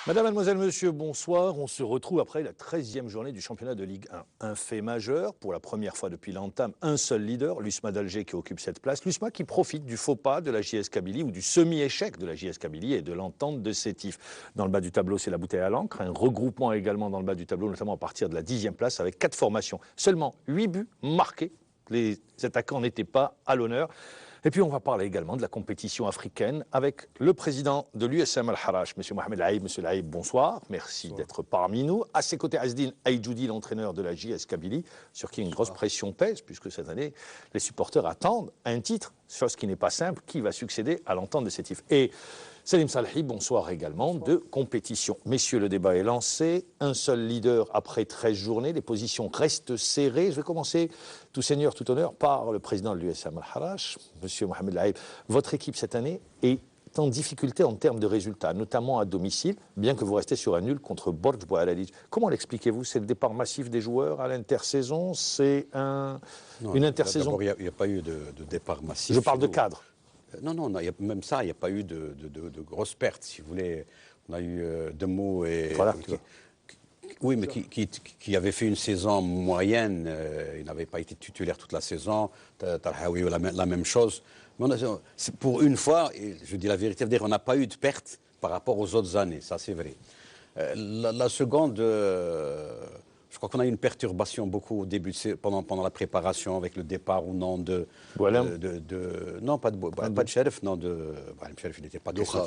Madame, mademoiselle, monsieur, bonsoir. On se retrouve après la 13e journée du championnat de Ligue 1. Un fait majeur, pour la première fois depuis l'entame, un seul leader, l'USMA d'Alger qui occupe cette place. L'USMA qui profite du faux pas de la JS Kabylie ou du semi-échec de la JS Kabylie et de l'entente de Sétif. Dans le bas du tableau, c'est la bouteille à l'encre. Un regroupement également dans le bas du tableau, notamment à partir de la 10e place avec 4 formations. Seulement 8 buts marqués. Les attaquants n'étaient pas à l'honneur. Et puis on va parler également de la compétition africaine avec le président de l'USM Al-Harrach, M. Mohamed Laïb. Monsieur Laïb, bonsoir. Merci d'être parmi nous. À ses côtés, Azdine Aïdjoudi, l'entraîneur de la JS Kabylie, sur qui une grosse pression pèse, puisque cette année, les supporters attendent un titre, chose qui n'est pas simple, qui va succéder à l'entente de Sétif. Et Salim Salhi, bonsoir également, de compétition. Messieurs, le débat est lancé. Un seul leader après 13 journées. Les positions restent serrées. Je vais commencer, tout seigneur, tout honneur, par le président de l'USM Al-Harrach, Monsieur Mohamed Laïb. Votre équipe cette année est en difficulté en termes de résultats, notamment à domicile, bien que vous restez sur un nul contre Borj Boualadj. Comment l'expliquez-vous? C'est le départ massif des joueurs à l'intersaison? C'est une intersaison? Il n'y a pas eu de départ massif. Je parle de cadre. Non, même ça, il n'y a pas eu de grosses pertes, si vous voulez. On a eu Demo et... Voilà. Oui, mais qui avait fait une saison moyenne. Il n'avait pas été titulaire toute la saison. Talhaoui, la même chose. Pour une fois, et je dis la vérité, on n'a pas eu de pertes par rapport aux autres années, ça c'est vrai. La seconde... je crois qu'on a eu une perturbation beaucoup au début, pendant la préparation, avec le départ ou non de... non, pas de Sheriff, non, de... Sheriff, il n'était pas Doha,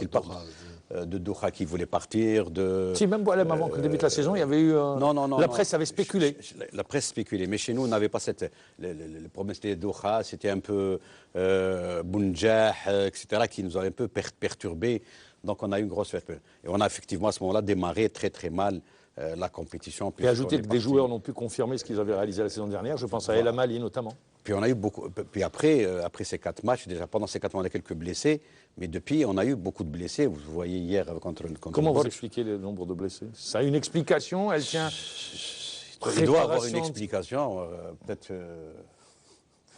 de Doha qui voulait partir, de... Si, même Boualem, avant que débute la saison, il y avait eu... Non, la presse avait spéculé. La presse spéculait, mais chez nous, on n'avait pas cette... Le problème, c'était Doha, c'était un peu Bounjah, etc., qui nous a un peu perturbé. Donc, on a eu une grosse perte. Et on a effectivement, à ce moment-là, démarré très, très mal la compétition. Et ajouter que des joueurs n'ont pu confirmer ce qu'ils avaient réalisé la saison dernière, je pense à El Amali notamment. Puis on a eu beaucoup. Puis après ces 4 matchs, déjà pendant ces 4 matchs, on a quelques blessés, mais depuis, on a eu beaucoup de blessés. Vous voyez hier contre Comment vous expliquez le nombre de blessés? Ça a une explication? Elle tient. Il doit avoir une explication, peut-être.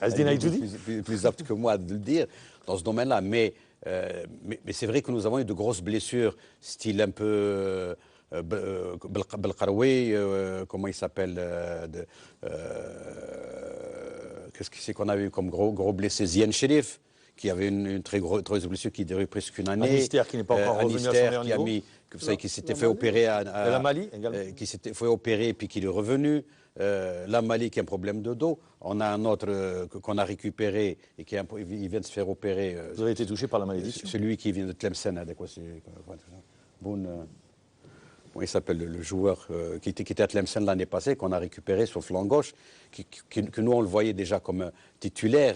Azdine Aïdjoudi plus apte que moi de le dire dans ce domaine-là. Mais c'est vrai que nous avons eu de grosses blessures, style un peu. Belkaroui, comment il s'appelle qu'est-ce que c'est qu'on a eu comme gros blessé? Zien Sherif, qui avait une très grosse blessure qui durait presque une année. Mystère qui n'est pas encore revenu à son meilleur niveau. Qui s'était fait opérer la Mali également. Qui s'était fait opérer puis qui est revenu. La Mali qui a un problème de dos. On a un autre qu'on a récupéré et qui il vient de se faire opérer. Vous avez été touché par la malédiction? Celui qui vient de Tlemcen. Il s'appelle le joueur qui était à Tlemcen l'année passée, qu'on a récupéré sur le flanc gauche, que nous on le voyait déjà comme titulaire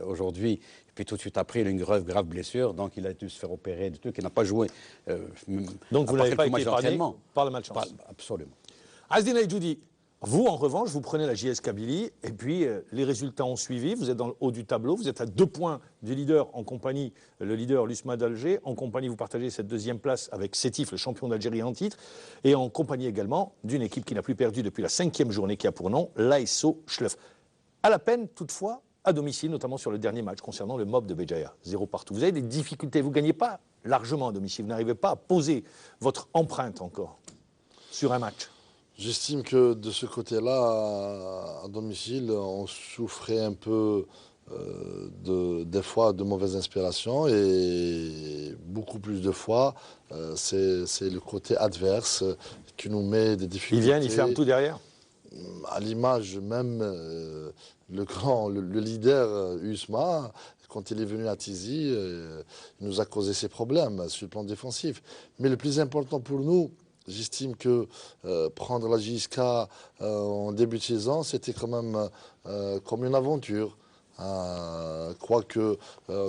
aujourd'hui. Et puis tout de suite après, il a une grave blessure, donc il a dû se faire opérer de trucs, il n'a pas joué. Donc vous n'avez pas été épargné par le malchance? Absolument. Azdine Aïdjoudi, vous en revanche, vous prenez la JS Kabylie et puis les résultats ont suivi, vous êtes dans le haut du tableau, vous êtes à 2 points du leader en compagnie, le leader l'USMA d'Alger, en compagnie vous partagez cette 2e place avec Sétif, le champion d'Algérie en titre, et en compagnie également d'une équipe qui n'a plus perdu depuis la 5e journée qui a pour nom l'ASO Schleuf. À la peine toutefois, à domicile, notamment sur le dernier match concernant le MOB de Béjaïa, 0 partout. Vous avez des difficultés, vous ne gagnez pas largement à domicile, vous n'arrivez pas à poser votre empreinte encore sur un match. J'estime que de ce côté-là, à domicile, on souffrait un peu des fois de mauvaises inspirations et beaucoup plus de fois, c'est le côté adverse qui nous met des difficultés. Ils viennent, ils ferment tout derrière? À l'image même, le leader USMA, quand il est venu à Tizi, il nous a causé ses problèmes sur le plan défensif. Mais le plus important pour nous, j'estime que prendre la JSK en début de saison, c'était quand même comme une aventure. Quoique,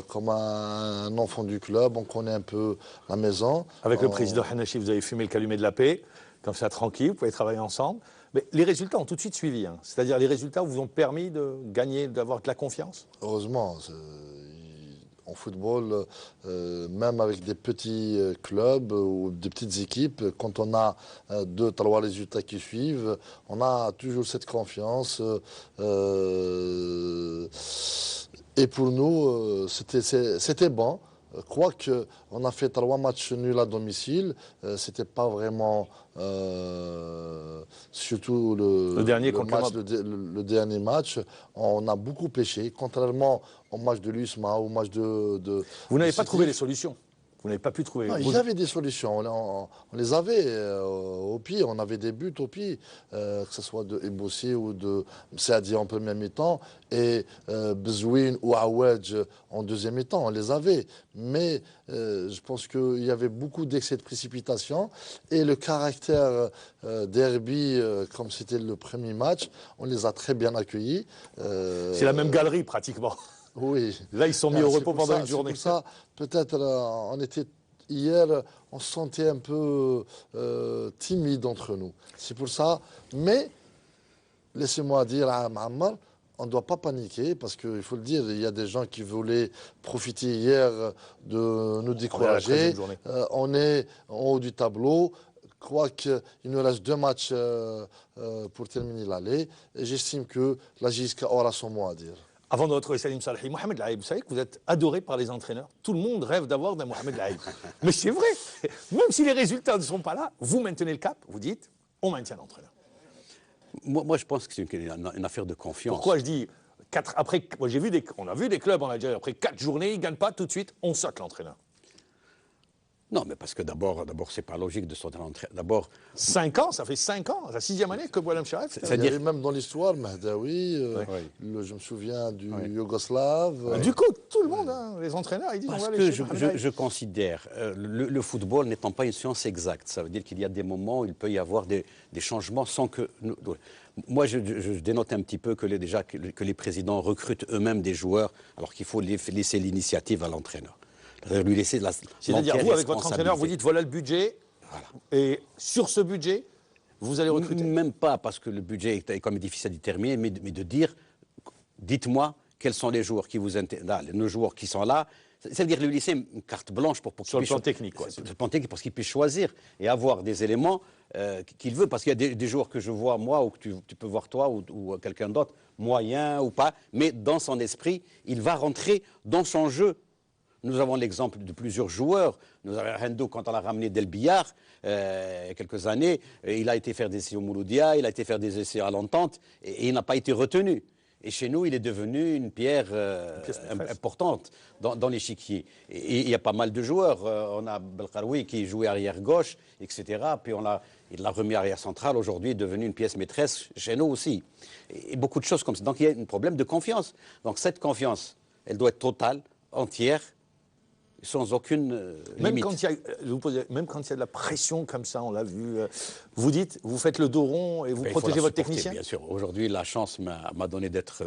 comme un enfant du club, on connaît un peu la maison. Avec le président Hanachi, vous avez fumé le calumet de la paix, comme ça tranquille, vous pouvez travailler ensemble. Mais les résultats ont tout de suite suivi. C'est-à-dire les résultats vous ont permis de gagner, d'avoir de la confiance? Heureusement. En football, même avec des petits clubs ou des petites équipes, quand on a 2-3 résultats qui suivent, on a toujours cette confiance. Et pour nous, c'était bon. crois qu'on a fait 3 matchs nuls à domicile. C'était pas vraiment, surtout Le dernier contre match, le dernier match, on a beaucoup pêché, contrairement au match de l'USMA, au match de Vous n'avez de pas trouvé les Sétif. solutions. Vous n'avez pas pu trouver. Non, il y avait des solutions, on les avait au pied, on avait des buts au pied, que ce soit de Eboussi ou de Msaadi en premier mi-temps, et Bezouine ou Aouedj en deuxième mi-temps, on les avait. Mais je pense qu'il y avait beaucoup d'excès de précipitation, et le caractère derby, comme c'était le premier match, on les a très bien accueillis. C'est la même galerie pratiquement. Oui. Là, ils sont mis au C'est repos pour pendant ça- une journée. C'est pour ça, peut-être, on était hier, on se sentait un peu timide entre nous. C'est pour ça. Mais laissez-moi dire à Ma'ammar, on ne doit pas paniquer parce qu'il faut le dire, il y a des gens qui voulaient profiter hier de nous décourager. 13e journée. On est en haut du tableau. Je crois qu'il nous reste 2 matchs pour terminer l'aller. Et j'estime que la JSK aura son mot à dire. Avant de retrouver Salim Salahi, Mohamed Laïb, vous savez que vous êtes adoré par les entraîneurs. Tout le monde rêve d'avoir d'un Mohamed Laïb. Mais c'est vrai, même si les résultats ne sont pas là, vous maintenez le cap, vous dites, on maintient l'entraîneur. Moi, je pense que c'est une affaire de confiance. Pourquoi je dis, moi on a vu des clubs en Algérie, après 4 journées, ils ne gagnent pas tout de suite, on saute l'entraîneur. Non, mais parce que d'abord, c'est pas logique de sauter l'entraîneur. D'abord, 5 ans, ça fait 5 ans, la 6e année que Boualem Charef. Il y avait même dans l'histoire, Mahdaoui, je me souviens du Yougoslave. Du coup, tout le monde, hein, les entraîneurs, ils disent, parce on va que aller chez Mohamed Laïb. je considère, le football n'étant pas une science exacte, ça veut dire qu'il y a des moments où il peut y avoir des changements sans que... Moi, je dénote un petit peu que les présidents recrutent eux-mêmes des joueurs, alors qu'il faut laisser l'initiative à l'entraîneur. Lui laisser C'est-à-dire, vous, avec votre entraîneur, vous responsabilité. dites, voilà le budget, et sur ce budget, vous allez recruter. Même pas parce que le budget est quand même difficile à déterminer, mais de dire, dites-moi quels sont les joueurs qui vous intéressent, nos joueurs qui sont là. C'est-à-dire lui laisser une carte blanche pour Sur le plan technique, quoi. Sur le plan technique, parce qu'il puisse choisir et avoir des éléments qu'il veut. Parce qu'il y a des joueurs que je vois, moi, ou que tu peux voir toi, ou quelqu'un d'autre, moyen ou pas, mais dans son esprit, il va rentrer dans son jeu. Nous avons l'exemple de plusieurs joueurs. Nous avons Hendo, quand on l'a ramené Del Billard, il y a quelques années, il a été faire des essais au Mouloudia, il a été faire des essais à l'Entente, et il n'a pas été retenu. Et chez nous, il est devenu une pierre importante dans l'échiquier. Et il y a pas mal de joueurs. On a Belkharoui qui jouait arrière gauche, etc. Puis il l'a remis arrière central. Aujourd'hui, il est devenu une pièce maîtresse chez nous aussi. Et beaucoup de choses comme ça. Donc il y a un problème de confiance. Donc cette confiance, elle doit être totale, entière, sans aucune limite. Même quand il y a de la pression comme ça, on l'a vu, vous dites, vous faites le dos rond et vous protégez votre technicien. Bien sûr. Aujourd'hui, la chance m'a donné d'être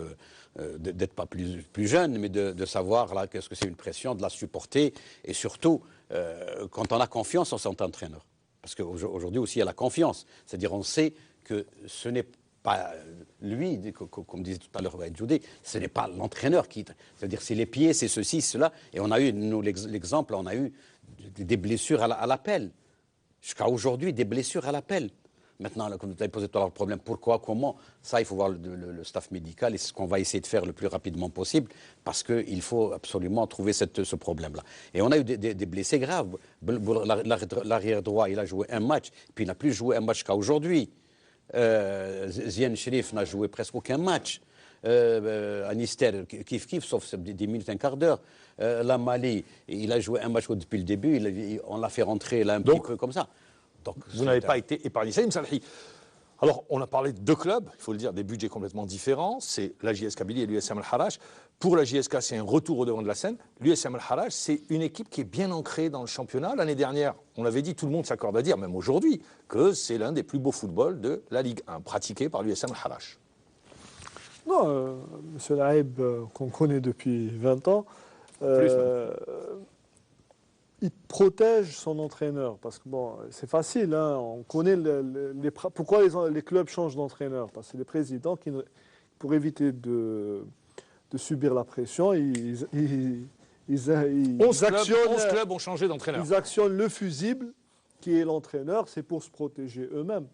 pas plus jeune, mais de savoir là qu'est-ce que c'est une pression, de la supporter, et surtout quand on a confiance en son entraîneur. Parce qu'aujourd'hui aussi, il y a la confiance. C'est-à-dire, on sait que ce n'est pas lui, comme disait tout à l'heure Djoudé, ce n'est pas l'entraîneur qui... C'est-à-dire, c'est les pieds, c'est ceci, cela. Et on a eu, nous, l'exemple, on a eu des blessures à l'appel. Jusqu'à aujourd'hui, des blessures à l'appel. Maintenant, comme vous avez posé tout à l'heure le problème, pourquoi, comment, ça, il faut voir le staff médical et c'est ce qu'on va essayer de faire le plus rapidement possible parce qu'il faut absolument trouver ce problème-là. Et on a eu des blessés graves. L'arrière droit, il a joué un match, puis il n'a plus joué un match qu'à aujourd'hui. Ziane Cherif n'a joué presque aucun match. Anister, kiff, sauf 10 minutes, un quart d'heure. La Mali, il a joué un match depuis le début, on l'a fait rentrer là un petit peu comme ça. Donc, vous n'avez pas été épargné. Salim Salahi, alors on a parlé de 2 clubs, il faut le dire, des budgets complètement différents. C'est la JS Kabylie et l'USM Al-Harrach. Pour la JSK, c'est un retour au devant de la scène. L'USM Al-Harrach, c'est une équipe qui est bien ancrée dans le championnat. L'année dernière, on l'avait dit, tout le monde s'accorde à dire, même aujourd'hui, que c'est l'un des plus beaux footballs de la Ligue 1, pratiqué par l'USM Al-Harrach. Non, M. Laïb, qu'on connaît depuis 20 ans, il protège son entraîneur. Parce que bon, c'est facile, hein, on connaît pourquoi les clubs changent d'entraîneur. Parce que les présidents, pour éviter de subir la pression, 11 clubs ont changé d'entraîneur. Ils actionnent le fusible, qui est l'entraîneur, c'est pour se protéger eux-mêmes.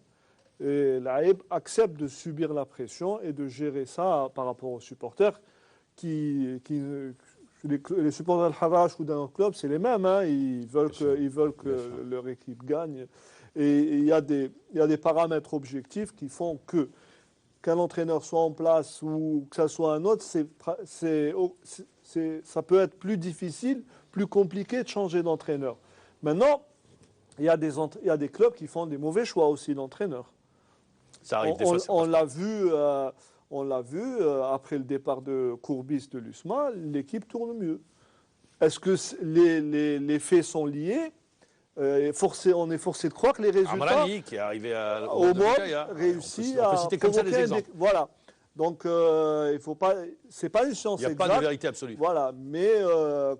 Et l'AEB accepte de subir la pression et de gérer ça par rapport aux supporters qui les supporters d'Al-Harrach ou d'un autre club, c'est les mêmes. Hein. Ils veulent que leur équipe gagne. Et il y a des paramètres objectifs qui font qu'un entraîneur soit en place ou que ça soit un autre, ça peut être plus difficile, plus compliqué de changer d'entraîneur. Maintenant, il y a des clubs qui font des mauvais choix aussi d'entraîneur. Ça arrive des fois. On l'a vu après le départ de Courbis de l'USMA, l'équipe tourne mieux. Est-ce que les faits sont liés? On est forcé de croire que les résultats. Amalani, qui est arrivé au moins réussi à citer comme ça des exemples. Voilà. Donc il faut pas. C'est pas une science exacte. Il n'y a pas de vérité absolue. Voilà. Mais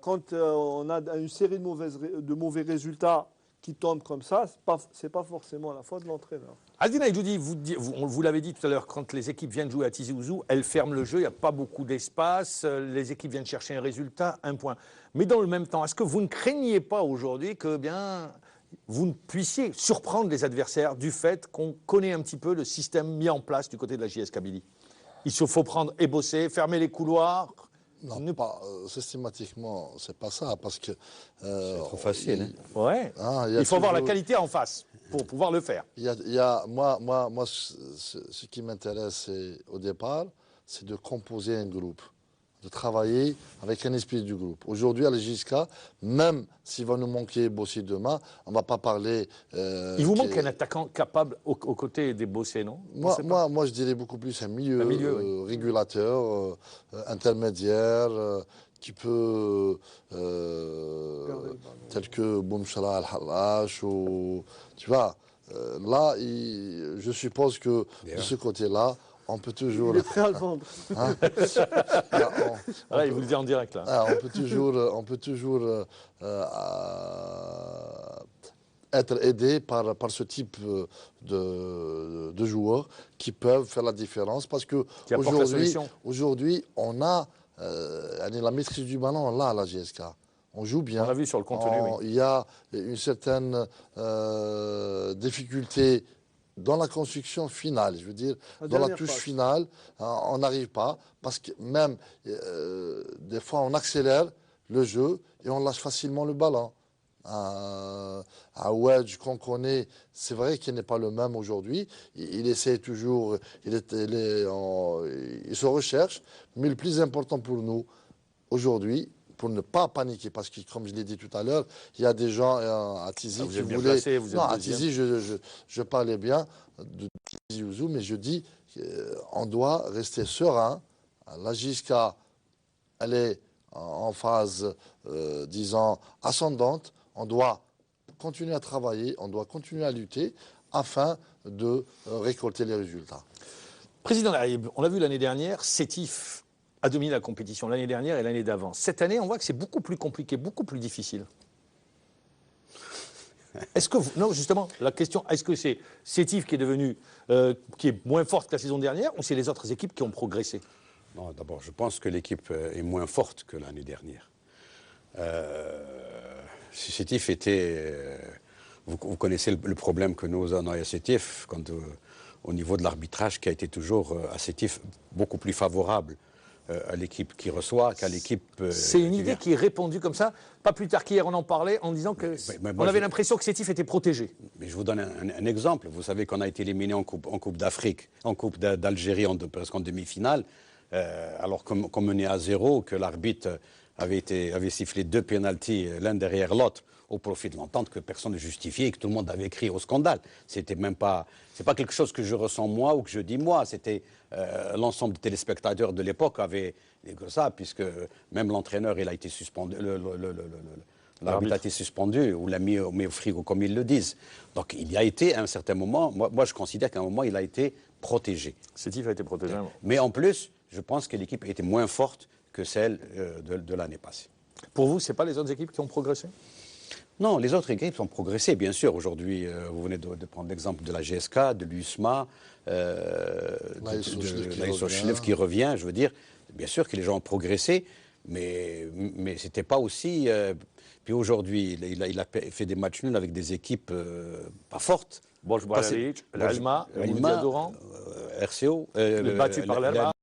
quand on a une série de mauvais résultats qui tombent comme ça, c'est pas forcément la faute de l'entraîneur. Aldina Edjoudi, vous l'avez dit tout à l'heure, quand les équipes viennent jouer à Tizi Ouzou, elles ferment le jeu, il n'y a pas beaucoup d'espace, les équipes viennent chercher un résultat, un point. Mais dans le même temps, est-ce que vous ne craignez pas aujourd'hui que vous ne puissiez surprendre les adversaires du fait qu'on connaît un petit peu le système mis en place du côté de la JS Kabylie? Il faut prendre et bosser, fermer les couloirs. Non, pas systématiquement, c'est pas ça, parce que... c'est trop facile. Ouais. Il faut avoir la qualité en face pour pouvoir le faire. Moi, ce qui m'intéresse au départ, c'est de composer un groupe, de travailler avec un esprit du groupe. Aujourd'hui, à la JSK, même s'il va nous manquer Bossé demain, on ne va pas parler... il vous manque un attaquant capable aux côtés des Bossé, non? Moi, je dirais beaucoup plus un milieu régulateur, intermédiaire, qui peut... tel que Boumchara Al-Harrach, ou... Tu vois, là, je suppose que de ce côté-là, on peut toujours... Il est prêt à le vendre. Hein il vous le dit en direct, là. On peut toujours être aidé par ce type de joueurs qui peuvent faire la différence. Parce qu'aujourd'hui, on a la maîtrise du ballon là à la GSK. On joue bien. On l'a vu sur le contenu, oui. Il y a une certaine difficulté dans la construction finale, je veux dire, dans la touche finale, on n'arrive pas, parce que même des fois on accélère le jeu et on lâche facilement le ballon. Un Wedge qu'on connaît, c'est vrai qu'il n'est pas le même aujourd'hui, il essaie toujours, il se recherche, mais le plus important pour nous aujourd'hui, pour ne pas paniquer, parce que, comme je l'ai dit tout à l'heure, il y a des gens à Tizi qui voulaient... Non, à Tizi, je parlais bien de Tizi Ouzou, mais je dis qu'on doit rester serein. La JSK, elle est en phase, disons, ascendante. On doit continuer à travailler, on doit continuer à lutter afin de récolter les résultats. Président Laïb, on l'a vu l'année dernière, Sétif a dominé la compétition l'année dernière et l'année d'avant. Cette année, on voit que c'est beaucoup plus compliqué, beaucoup plus difficile. Est-ce que non, justement, la question, est-ce que c'est Sétif qui est devenu, qui est moins forte que la saison dernière, ou c'est les autres équipes qui ont progressé? Non, d'abord, je pense que l'équipe est moins forte que l'année dernière. Si Sétif était, vous connaissez le problème que nous avons à Sétif, au niveau de l'arbitrage, qui a été toujours à Sétif beaucoup plus favorable à l'équipe qui reçoit qu'à l'équipe... C'est une idée qui est répandue comme ça. Pas plus tard qu'hier, on en parlait en disant que on avait l'impression que Sétif était protégé. Mais je vous donne un exemple. Vous savez qu'on a été éliminé en Coupe d'Afrique, en Coupe d'Algérie, presque en demi-finale, alors qu'on menait à 0, que l'arbitre avait sifflé 2 pénaltys l'un derrière l'autre au profit de l'entente, que personne ne justifiait et que tout le monde avait crié au scandale. C'est pas quelque chose que je ressens moi ou que je dis moi. C'était l'ensemble des téléspectateurs de l'époque avaient dit que ça, puisque même l'entraîneur, il a été suspendu, l'arbitre a été suspendu ou l'a mis au frigo, comme ils le disent. Donc il y a été à un certain moment, moi je considère qu'à un moment il a été protégé. Sétif a été protégé. Mais en plus, je pense que l'équipe a été moins forte que celle de l'année passée. Pour vous, ce n'est pas les autres équipes qui ont progressé? Non, les autres équipes ont progressé, bien sûr. Aujourd'hui, vous venez de prendre l'exemple de la GSK, de l'USMA, de l'AS qui revient. Je veux dire, bien sûr que les gens ont progressé, mais ce n'était pas aussi... puis aujourd'hui, il a fait des matchs nuls avec des équipes pas fortes. Borj Bralavic, l'Alma, RCO. RCO. Battu par l'Alma.